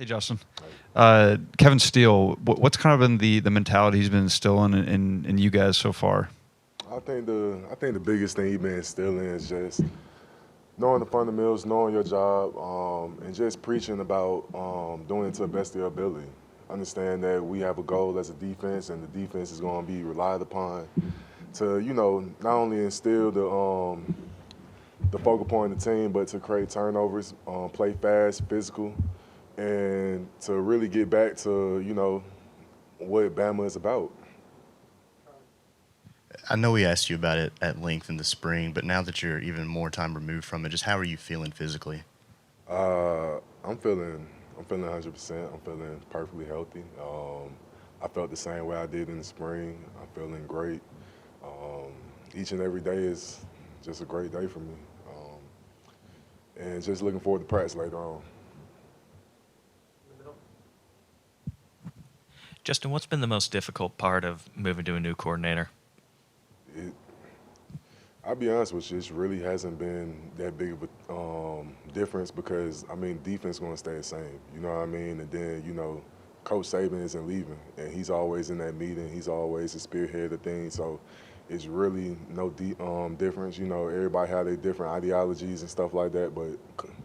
Hey, Justin. Kevin Steele, what's kind of been the mentality he's been instilling in you guys so far? I think the biggest thing he's been instilling is just knowing the fundamentals, knowing your job, and just preaching about doing it to the best of your ability. Understand that we have a goal as a defense, and the defense is going to be relied upon to, not only instill the focal point of the team, but to create turnovers, play fast, physical, and to really get back to, what Bama is about. I know we asked you about it at length in the spring, but now that you're even more time removed from it, just how are you feeling physically? Uh, I'm feeling, I'm feeling 100%. I'm feeling perfectly healthy. I felt the same way I did in the spring. I'm feeling great. Um, each and every day is just a great day for me, and just looking forward to practice later on. Justin, what's been the most difficult part of moving to a new coordinator? It, I'll be honest with you, it really hasn't been that big of a difference because I mean defense going to stay the same. You know what I mean? And then Coach Saban isn't leaving, and he's always in that meeting. He's always the spearhead of things. So it's really no difference. Everybody have their different ideologies and stuff like that. But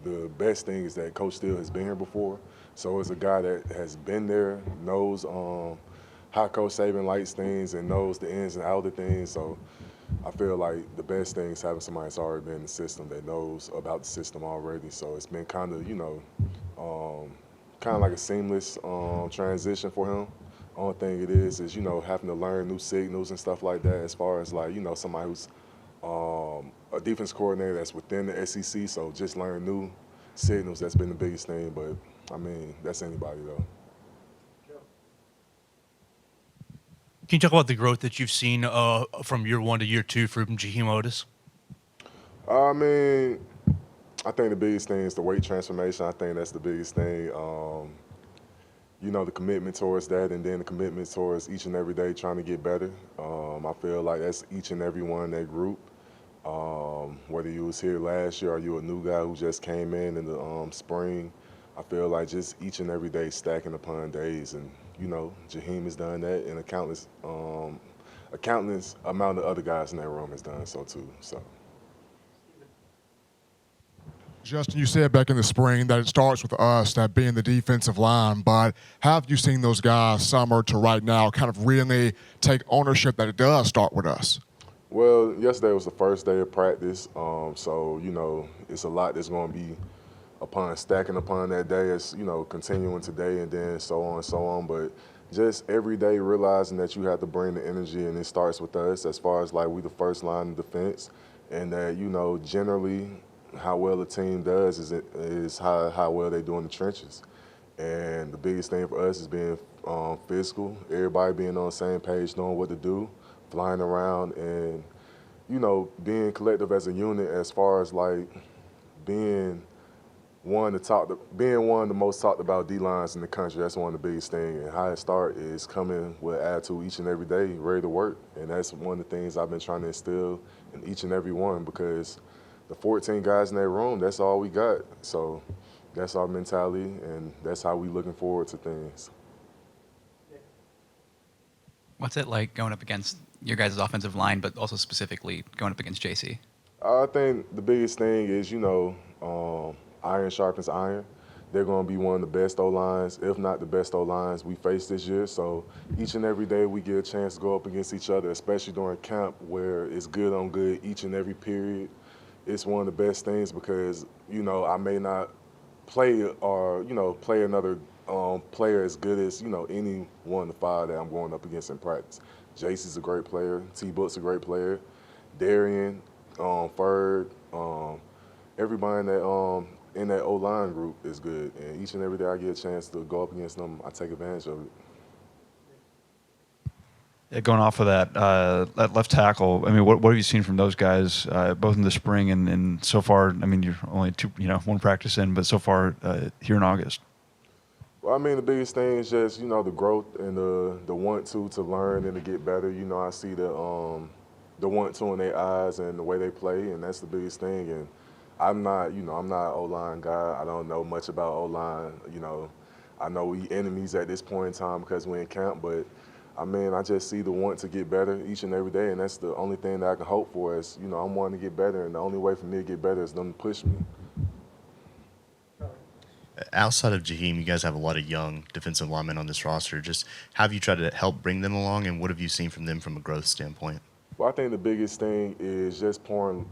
the best thing is that Coach Steele has been here before. So it's a guy that has been there, knows how Coach Saban likes things, and knows the ins and outs of things. So I feel like the best thing is having somebody that's already been in the system that knows about the system already. So it's been kind of like a seamless transition for him. Only thing it is having to learn new signals and stuff like that. As far as like somebody who's a defense coordinator that's within the SEC, so just learn new signals. That's been the biggest thing. But I mean, that's anybody though. Can you talk about the growth that you've seen from year one to year two from Jaheim Otis? I mean, I think the biggest thing is the weight transformation. I think that's the biggest thing. The commitment towards that, and then the commitment towards each and every day trying to get better. I feel like that's each and every one in that group. Whether you was here last year or you a new guy who just came in the spring, I feel like just each and every day stacking upon days, and Jaheim has done that, and a countless amount of other guys in that room has done so too. So. Justin, you said back in the spring that it starts with us, that being the defensive line, but have you seen those guys summer to right now kind of really take ownership that it does start with us? Well, yesterday was the first day of practice, so it's a lot that's going to be upon stacking upon that day. It's continuing today and then so on and so on. But just every day realizing that you have to bring the energy, and it starts with us. As far as like we the first line of defense, and that generally how well the team does is how well they do in the trenches. And the biggest thing for us is being physical, everybody being on the same page, knowing what to do, flying around, and being collective as a unit. As far as like being being one of the most talked about D lines in the country. That's one of the biggest things. And how it start is coming with attitude each and every day, ready to work. And that's one of the things I've been trying to instill in each and every one, because the 14 guys in that room, that's all we got. So that's our mentality, and that's how we looking forward to things. What's it like going up against your guys' offensive line, but also specifically going up against JC? I think the biggest thing is, iron sharpens iron. They're going to be one of the best O-lines, if not the best O-lines we face this year. So each and every day we get a chance to go up against each other, especially during camp where it's good on good each and every period. It's one of the best things because, I may not play or, play another player as good as, any one of the five that I'm going up against in practice. JC's a great player. T-Book's a great player. Darian, Ferd, everybody in that O-line group is good. And each and every day I get a chance to go up against them, I take advantage of it. Yeah, going off of that left tackle, I mean, what have you seen from those guys, both in the spring and so far? I mean, you're only one practice in, but so far here in August. Well, I mean, the biggest thing is just, the growth and the want to learn and to get better. I see the want to in their eyes and the way they play, and that's the biggest thing. And I'm not an O-line guy. I don't know much about O-line. I know we enemies at this point in time because we're in camp, but I mean, I just see the want to get better each and every day, and that's the only thing that I can hope for is, you know, I'm wanting to get better, and the only way for me to get better is them to push me. Outside of Jaheim, you guys have a lot of young defensive linemen on this roster. Just how have you tried to help bring them along, and what have you seen from them from a growth standpoint? Well, I think the biggest thing is just pouring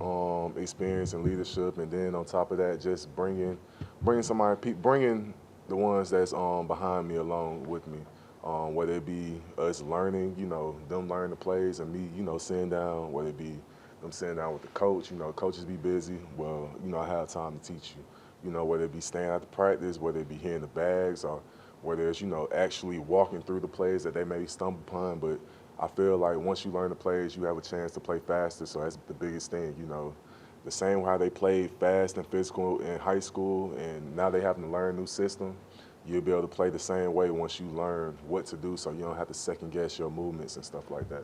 experience and leadership, and then on top of that, just bringing bringing the ones that's behind me along with me. Whether it be us learning, you know, them learning the plays, and me, you know, sitting down. Whether it be them sitting down with the coach, you know, coaches be busy. Well, you know, I have time to teach you. You know, whether it be staying at the practice, whether it be hitting the bags, or whether it's, you know, actually walking through the plays that they may stumble upon. But I feel like once you learn the plays, you have a chance to play faster. So that's the biggest thing, you know. The same how they played fast and physical in high school, and now they having to learn a new system. You'll be able to play the same way once you learn what to do, so you don't have to second guess your movements and stuff like that.